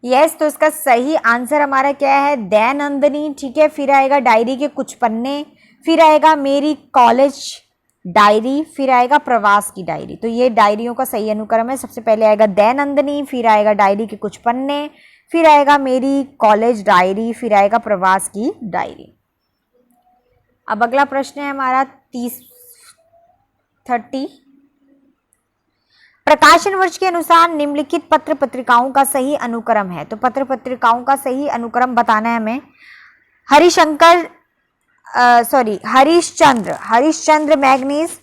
Speaker 1: यस, तो इसका सही आंसर हमारा क्या है, दैनंदिनी, ठीक है। फिर आएगा डायरी के कुछ पन्ने, फिर आएगा मेरी कॉलेज डायरी, फिर आएगा प्रवास की डायरी। तो ये डायरियों का सही अनुक्रम है। सबसे पहले आएगा दैनंदिनी, फिर आएगा डायरी के कुछ पन्ने, फिर आएगा मेरी कॉलेज डायरी, फिर आएगा प्रवास की डायरी। अब अगला प्रश्न है हमारा 30 प्रकाशन वर्ष के अनुसार निम्नलिखित पत्र पत्रिकाओं का सही अनुक्रम है। तो पत्र पत्रिकाओं का सही अनुक्रम बताना है हमें। हरिश्चंद्र मैगनीज,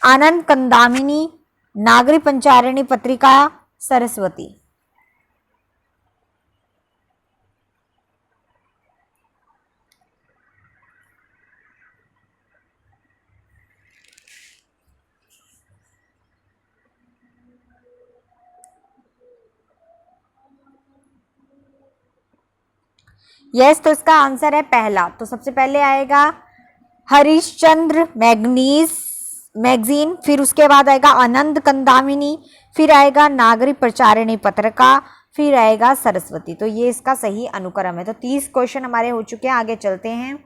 Speaker 1: आनंद कंदामिनी, नागरी पंचारिणी पत्रिका, सरस्वती। यस, तो इसका आंसर है पहला। तो सबसे पहले आएगा हरिश्चंद्र मैगजीन, फिर उसके बाद आएगा आनंद कंदामिनी, फिर आएगा नागरी प्रचारिणी पत्रिका, फिर आएगा सरस्वती। तो ये इसका सही अनुक्रम है। तो 30 क्वेश्चन हमारे हो चुके हैं, आगे चलते हैं।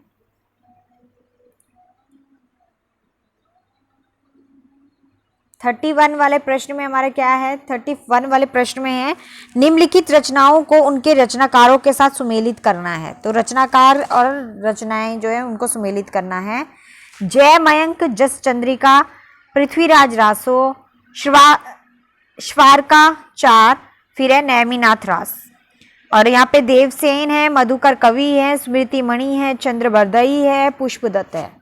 Speaker 1: 31 वाले प्रश्न में हमारा क्या है, 31 वाले प्रश्न में है, निम्नलिखित रचनाओं को उनके रचनाकारों के साथ सुमेलित करना है। तो रचनाकार और रचनाएं जो है उनको सुमेलित करना है। जय मयंक जस चंद्रिका, पृथ्वीराज रासो, श्वारकाचार, फिर है नेमिनाथ रास। और यहाँ पे देवसेन है, मधुकर कवि है, स्मृति मणि है, चंद्रबरदई है, पुष्पदत्त है।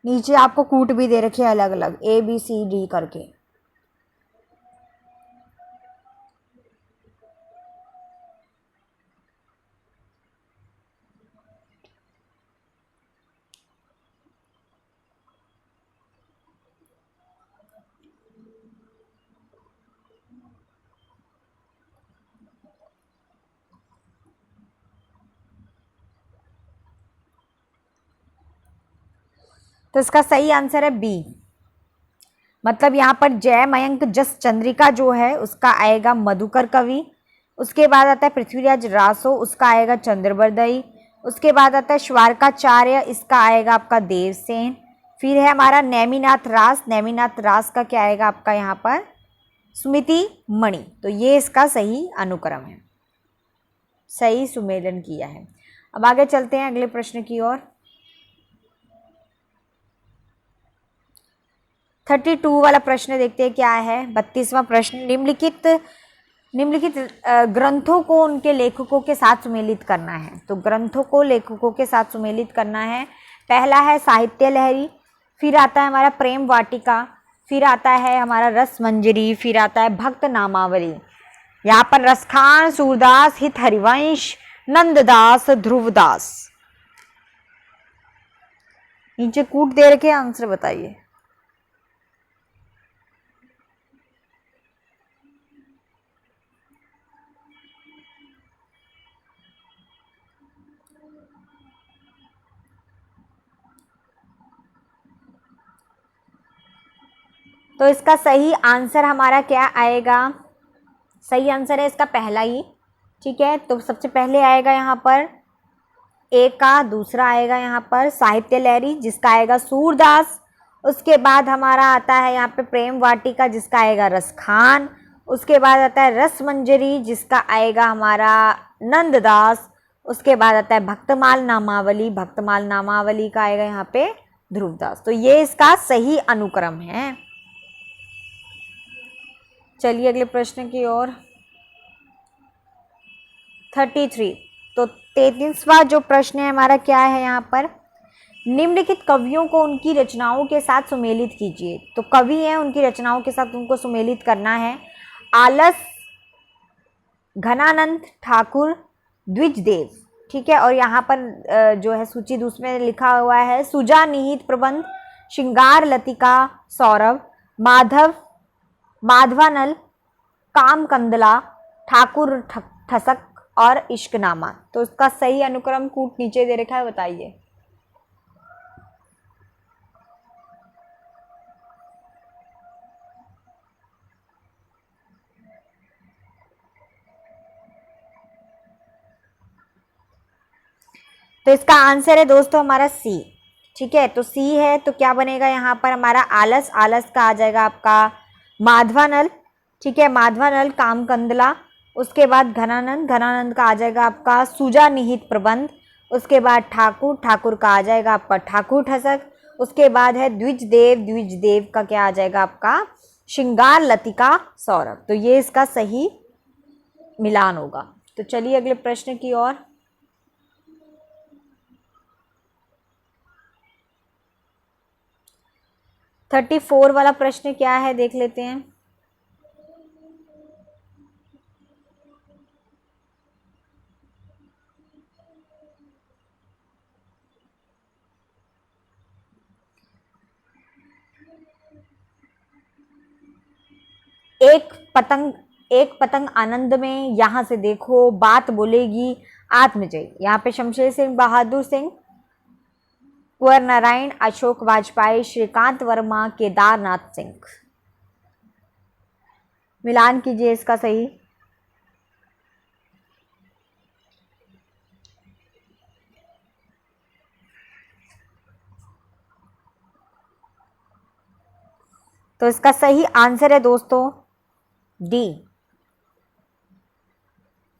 Speaker 1: नीचे आपको कूट भी दे रखे अलग अलग ABCD करके। तो इसका सही आंसर है बी। मतलब यहाँ पर जय मयंक जस चंद्रिका जो है उसका आएगा मधुकर कवि। उसके बाद आता है पृथ्वीराज रासो, उसका आएगा चंद्रबरदई। उसके बाद आता है श्वारकाचार्य, इसका आएगा आपका देवसेन। फिर है हमारा नेमिनाथ रास, नेमिनाथ रास का क्या आएगा आपका यहाँ पर सुमिति मणि। तो ये इसका सही अनुक्रम है, सही सुमेलन किया है। अब आगे चलते हैं अगले प्रश्न की ओर। 32 वाला प्रश्न देखते हैं क्या है। 32वां प्रश्न, निम्नलिखित ग्रंथों को उनके लेखकों के साथ सुमेलित करना है। तो ग्रंथों को लेखकों के साथ सुमेलित करना है। पहला है साहित्य लहरी, फिर आता है हमारा प्रेम वाटिका, फिर आता है हमारा रस मंजरी, फिर आता है भक्त नामावली। यहाँ पर रसखान, सूरदास, हित हरिवंश, नंददास, ध्रुवदास। नीचे कूट दे रखे, आंसर बताइए। तो इसका सही आंसर हमारा क्या आएगा, सही आंसर है इसका पहला ही। ठीक है, तो सबसे पहले आएगा यहाँ पर ए का, दूसरा आएगा यहाँ पर साहित्य लहरी जिसका आएगा सूरदास। उसके बाद हमारा आता है यहाँ पे प्रेम वाटिका जिसका आएगा रसखान। उसके बाद आता है रस मंजरी जिसका आएगा हमारा नंददास। उसके बाद आता है भक्तमाल नामावली, भक्तमाल नामावली का आएगा यहाँ पे ध्रुवदास। तो ये इसका सही अनुक्रम है। चलिए अगले प्रश्न की ओर। 33, तो 33वां जो प्रश्न है हमारा क्या है यहाँ पर, निम्नलिखित कवियों को उनकी रचनाओं के साथ सुमेलित कीजिए। तो कवि हैं, उनकी रचनाओं के साथ उनको सुमेलित करना है। आलस, घनानंद ठाकुर, द्विजदेव। ठीक है, और यहाँ पर जो है सूची दूसरे में लिखा हुआ है सुजा निहित प्रबंध, श्रृंगार लतिका सौरभ, माधवानल, काम कंदला, ठाकुर ठसक और इश्कनामा। तो इसका सही अनुक्रम कूट नीचे दे रखा है, बताइए। तो इसका आंसर है दोस्तों हमारा सी। ठीक है, तो सी है तो क्या बनेगा यहाँ पर हमारा आलस, आलस का आ जाएगा आपका माधवानल। ठीक है, माधवानल काम कंदला। उसके बाद घनानंद, घनानंद का आ जाएगा आपका सुजा निहित प्रबंध। उसके बाद ठाकुर, ठाकुर का आ जाएगा आपका ठाकुर ठसक। उसके बाद है द्विजदेव, द्विजदेव का क्या आ जाएगा आपका श्रृंगार लतिका सौरभ। तो ये इसका सही मिलान होगा। तो चलिए अगले प्रश्न की ओर। और 34 वाला प्रश्न क्या है देख लेते हैं। एक पतंग आनंद में, यहां से देखो, बात बोलेगी, आत्मजयी। यहाँ पे शमशेर सिंह बहादुर सिंह, कुंवर नारायण, अशोक वाजपेयी, श्रीकांत वर्मा, केदारनाथ सिंह। मिलान कीजिए इसका सही। तो इसका सही आंसर है दोस्तों डी।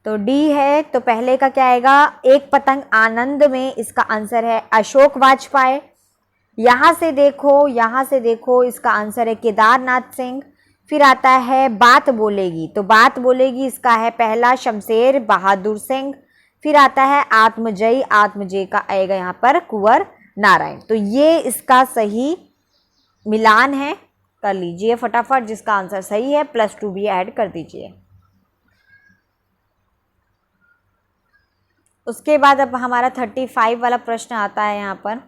Speaker 1: तो डी है तो पहले का क्या आएगा, एक पतंग आनंद में, इसका आंसर है अशोक वाजपेयी। यहां से देखो, यहां से देखो, इसका आंसर है केदारनाथ सिंह। फिर आता है बात बोलेगी, तो बात बोलेगी इसका है पहला शमशेर बहादुर सिंह। फिर आता है आत्मजयी, आत्मजयी का आएगा यहाँ पर कुंवर नारायण। तो ये इसका सही मिलान है। कर लीजिए फटाफट, जिसका आंसर सही है +2 भी ऐड कर दीजिए। उसके बाद अब हमारा 35 वाला प्रश्न आता है यहाँ पर।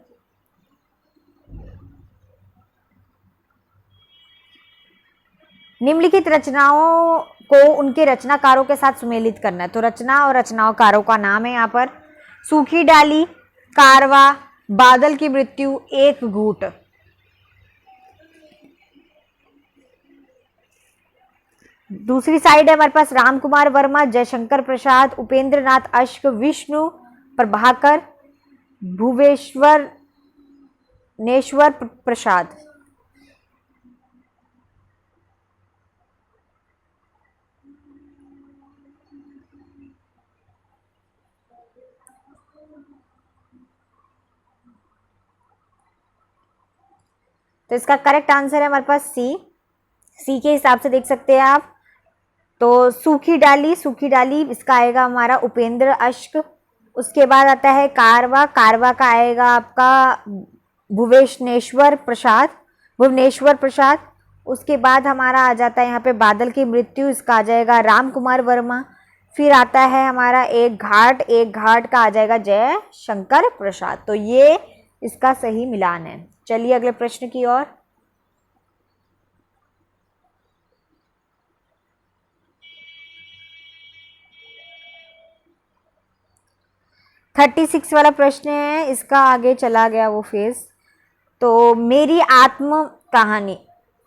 Speaker 1: निम्नलिखित रचनाओं को उनके रचनाकारों के साथ सुमेलित करना है। तो रचना और रचनाकारों का नाम है यहाँ पर सूखी डाली, कारवा, बादल की मृत्यु एक घूंट। दूसरी साइड है हमारे पास राम कुमार वर्मा, जयशंकर प्रसाद, उपेंद्र नाथ अश्क, विष्णु प्रभाकर, भुवेश्वर नेश्वर प्रसाद। तो इसका करेक्ट आंसर है हमारे पास सी के हिसाब से देख सकते हैं आप। तो सूखी डाली इसका आएगा हमारा उपेंद्र अश्क। उसके बाद आता है कारवा, कारवा का आएगा आपका भुवनेश्वर प्रसाद। उसके बाद हमारा आ जाता है यहाँ पे बादल की मृत्यु, इसका आ जाएगा राम कुमार वर्मा। फिर आता है हमारा एक घाट का आ जाएगा जय शंकर प्रसाद। तो ये इसका सही मिलान है। चलिए अगले प्रश्न की ओर। थर्टी सिक्स वाला प्रश्न है, इसका आगे चला गया वो फेज। तो मेरी आत्म कहानी,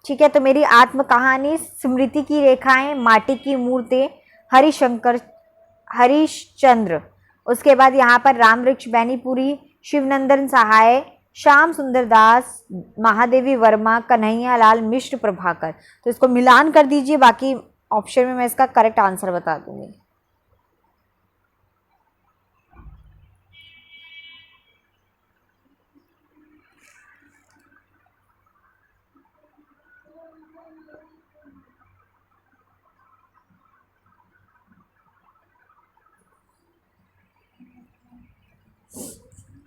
Speaker 1: ठीक है, तो मेरी आत्म कहानी, स्मृति की रेखाएं, माटी की मूर्तें, हरिश्चंद्र। उसके बाद यहाँ पर राम वृक्ष बैनीपुरी, शिवनंदन सहाय, श्याम सुंदर दास, महादेवी वर्मा, कन्हैया लाल मिश्र प्रभाकर। तो इसको मिलान कर दीजिए, बाकी ऑप्शन में मैं इसका करेक्ट आंसर बता दूंगी।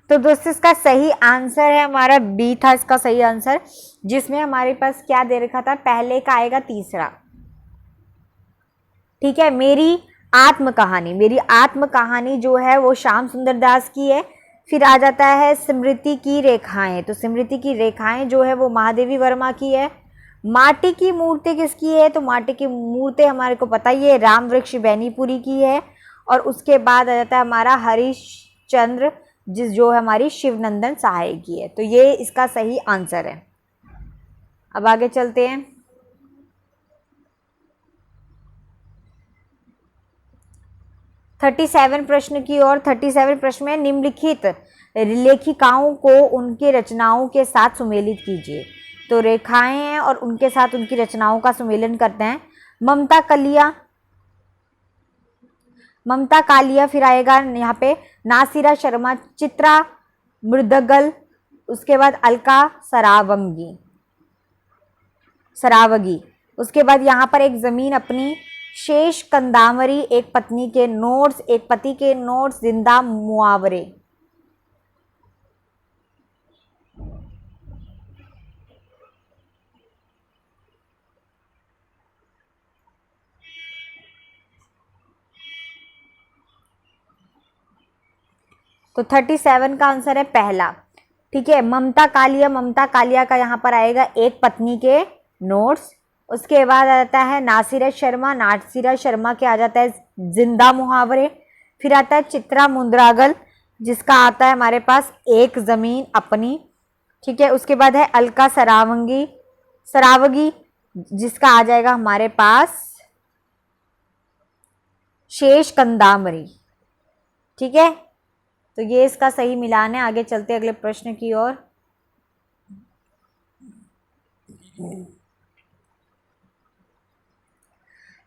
Speaker 1: तो दोस्तों इसका सही आंसर है हमारा बी था इसका सही आंसर, जिसमें हमारे पास क्या दे रखा था, पहले का आएगा तीसरा। ठीक है, मेरी आत्म कहानी जो है वो श्याम सुंदर दास की है। फिर आ जाता है स्मृति की रेखाएं, तो स्मृति की रेखाएं जो है वो महादेवी वर्मा की है। माटी की मूर्ति किसकी है, तो माटी की मूर्ति हमारे को पता ही है राम वृक्ष बैनीपुरी की है। और उसके बाद आ जाता है हमारा हरिश्चंद्र, जो हमारी शिवनंदन सहाय की है। तो ये इसका सही आंसर है। अब आगे चलते हैं। 37 प्रश्न की ओर। 37 प्रश्न में निम्नलिखित लेखिकाओं को उनके रचनाओं के साथ सुमेलित कीजिए। तो रेखाएं हैं और उनके साथ उनकी रचनाओं का सुमेलन करते हैं। ममता कालिया, फिर आएगा यहाँ पे नासिरा शर्मा, चित्रा मृदगल, उसके बाद अलका सरावगी। उसके बाद यहाँ पर एक जमीन अपनी, शेष कंदावरी, एक पति के नोट्स, जिंदा मुहावरे। तो 37 का आंसर है पहला। ठीक है, ममता कालिया का यहाँ पर आएगा एक पत्नी के नोट्स। उसके बाद आ जाता है नासिरा शर्मा के आ जाता है जिंदा मुहावरे। फिर आता है चित्रा मुंद्रागल, जिसका आता है हमारे पास एक जमीन अपनी। ठीक है, उसके बाद है अलका सरावगी, जिसका आ जाएगा हमारे पास शेष कंदामरी। ठीक है, तो ये इसका सही मिलान है। आगे चलते अगले प्रश्न की ओर।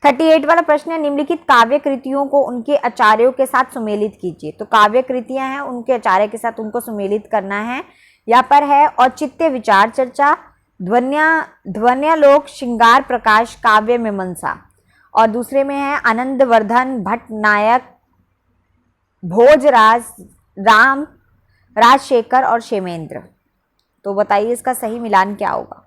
Speaker 1: थर्टी 38 वाला प्रश्न है, निम्नलिखित काव्य कृतियों को उनके आचार्यों के साथ सुमेलित कीजिए। तो काव्य कृतियां हैं, उनके आचार्य के साथ उनको सुमेलित करना है। यहाँ पर है औचित्य विचार चर्चा, ध्वन्यालोक, श्रृंगार प्रकाश, काव्य मीमांसा। और दूसरे में है आनंदवर्धन भट्ट नायक, भोजराज, राजशेखर और क्षेमेंद्र। तो बताइए इसका सही मिलान क्या होगा।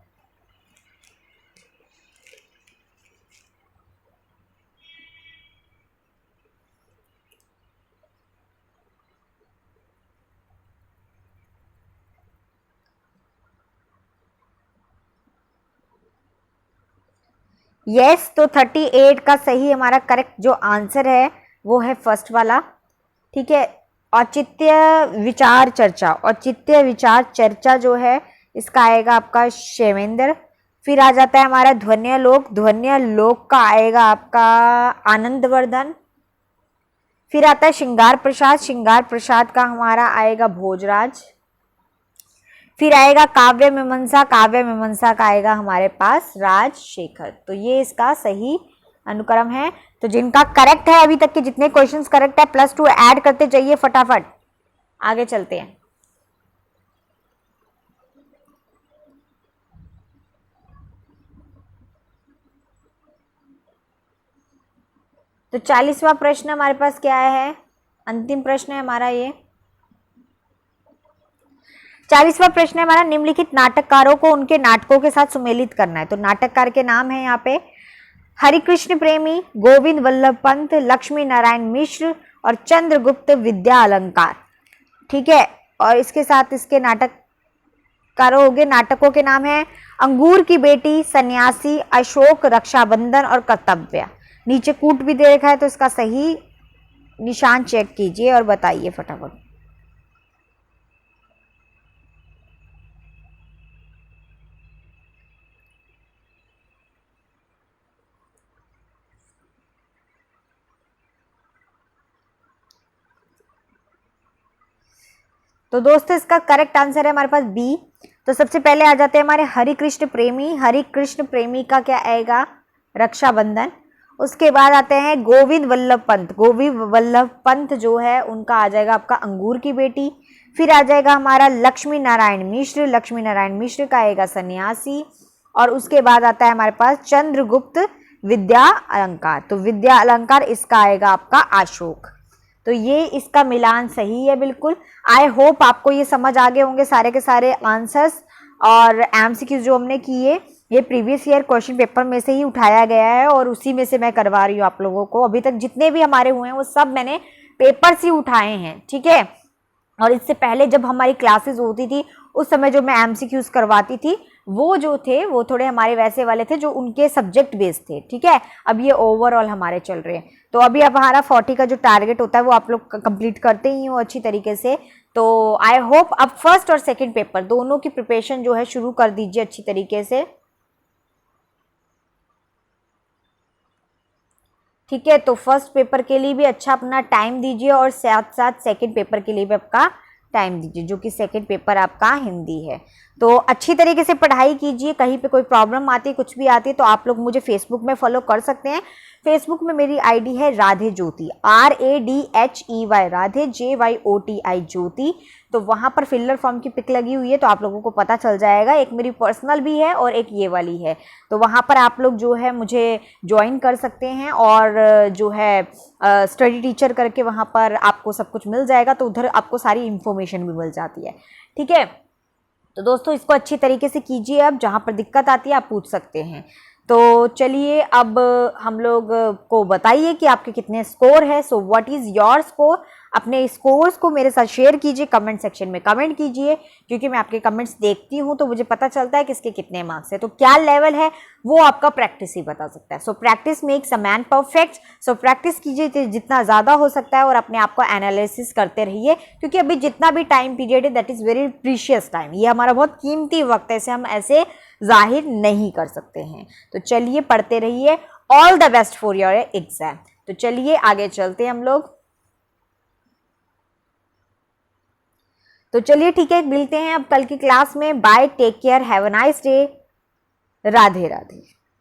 Speaker 1: यस, तो 38 का सही हमारा करेक्ट जो आंसर है वो है फर्स्ट वाला। ठीक है, औचित्य विचार चर्चा, औचित्य विचार चर्चा जो है इसका आएगा आपका क्षेमेंद्र। फिर आ जाता है हमारा ध्वन्यालोक, ध्वन्यालोक का आएगा आपका आनंदवर्धन। फिर आता है श्रृंगार प्रसाद, श्रृंगार प्रसाद का हमारा आएगा भोजराज। फिर आएगा काव्य मीमांसा, काव्य मीमांसा का आएगा हमारे पास राजशेखर। तो ये इसका सही अनुक्रम है। तो जिनका करेक्ट है, अभी तक के जितने क्वेश्चंस करेक्ट है +2 ऐड करते जाइए फटाफट, आगे चलते हैं। तो 40वां प्रश्न हमारे पास क्या है, अंतिम प्रश्न है हमारा ये। 40वां प्रश्न है हमारा, निम्नलिखित नाटककारों को उनके नाटकों के साथ सुमेलित करना है। तो नाटककार के नाम है यहाँ पे हरिकृष्ण प्रेमी, गोविंद वल्लभ पंत, लक्ष्मी नारायण मिश्र और चंद्रगुप्त विद्या अलंकार। ठीक है, और इसके साथ इसके नाटककारों हो गए। नाटकों के नाम है अंगूर की बेटी, सन्यासी, अशोक, रक्षाबंधन और कर्तव्य। नीचे कूट भी दे रखा है, तो इसका सही निशान चेक कीजिए और बताइए फटाफट। तो दोस्तों इसका करेक्ट आंसर है हमारे पास बी। तो सबसे पहले आ जाते हैं हमारे हरिकृष्ण प्रेमी, हरिकृष्ण प्रेमी का क्या आएगा रक्षाबंधन। उसके बाद आते हैं गोविंद वल्लभ पंत, गोविंद वल्लभ पंत जो है उनका आ जाएगा आपका अंगूर की बेटी। फिर आ जाएगा हमारा लक्ष्मी नारायण मिश्र, लक्ष्मी नारायण मिश्र का आएगा सन्यासी। और उसके बाद आता है हमारे पास चंद्रगुप्त विद्या अलंकार, तो विद्या अलंकार इसका आएगा आपका अशोक। तो ये इसका मिलान सही है बिल्कुल। आई होप आपको ये समझ आ गए होंगे सारे के सारे आंसर्स। और एमसीक्यू जो हमने किए ये प्रीवियस ईयर क्वेश्चन पेपर में से ही उठाया गया है और उसी में से मैं करवा रही हूँ आप लोगों को। अभी तक जितने भी हमारे हुए हैं वो सब मैंने पेपर से उठाए हैं, ठीक है। और इससे पहले जब हमारी क्लासेस होती थी उस समय जो मैं एमसीक्यूज करवाती थी वो जो थे वो थोड़े हमारे वैसे वाले थे जो उनके सब्जेक्ट बेस्ड थे, ठीक है। अब ये ओवरऑल हमारे चल रहे हैं। तो अभी अब हमारा 40 का जो टारगेट होता है वो आप लोग कंप्लीट करते ही हो अच्छी तरीके से। तो आई होप अब फर्स्ट और सेकंड पेपर दोनों की प्रिपरेशन जो है शुरू कर दीजिए अच्छी तरीके से, ठीक है। तो फर्स्ट पेपर के लिए भी अच्छा अपना टाइम दीजिए और साथ साथ सेकंड पेपर के लिए भी आपका टाइम दीजिए, जो कि सेकंड पेपर आपका हिंदी है। तो अच्छी तरीके से पढ़ाई कीजिए। कहीं पे कोई प्रॉब्लम आती है, कुछ भी आती है, तो आप लोग मुझे फेसबुक में फॉलो कर सकते हैं। फेसबुक में मेरी आईडी है राधे ज्योति, RADHEY, राधे JYOTI ज्योति। तो वहां पर फिलर फॉर्म की पिक लगी हुई है, तो आप लोगों को पता चल जाएगा। एक मेरी पर्सनल भी है और एक ये वाली है। तो वहां पर आप लोग जो है मुझे ज्वाइन कर सकते हैं और जो है स्टडी टीचर करके वहां पर आपको सब कुछ मिल जाएगा। तो उधर आपको सारी इंफॉर्मेशन भी मिल जाती है, ठीक है। तो दोस्तों इसको अच्छी तरीके से कीजिए। अब जहाँ पर दिक्कत आती है आप पूछ सकते हैं। तो चलिए अब हम लोग को बताइए कि आपके कितने स्कोर है। So what is your score. अपने स्कोर्स को मेरे साथ शेयर कीजिए, कमेंट सेक्शन में कमेंट कीजिए, क्योंकि मैं आपके कमेंट्स देखती हूँ तो मुझे पता चलता है किसके कितने मार्क्स है। तो क्या लेवल है वो आपका प्रैक्टिस ही बता सकता है। So practice makes a man perfect. So practice कीजिए जितना ज़्यादा हो सकता है और अपने आप को एनालिसिस करते रहिए, क्योंकि अभी जितना भी टाइम पीरियड है that is very precious time. ये हमारा बहुत कीमती वक्त है, इसे हम ऐसे जाहिर नहीं कर सकते हैं। तो चलिए पढ़ते रहिए। All the best for your exam. तो चलिए आगे चलते हैं हम लोग। तो चलिए ठीक है, मिलते हैं अब कल की क्लास में। Bye, take care, have a nice day. Radhe Radhe.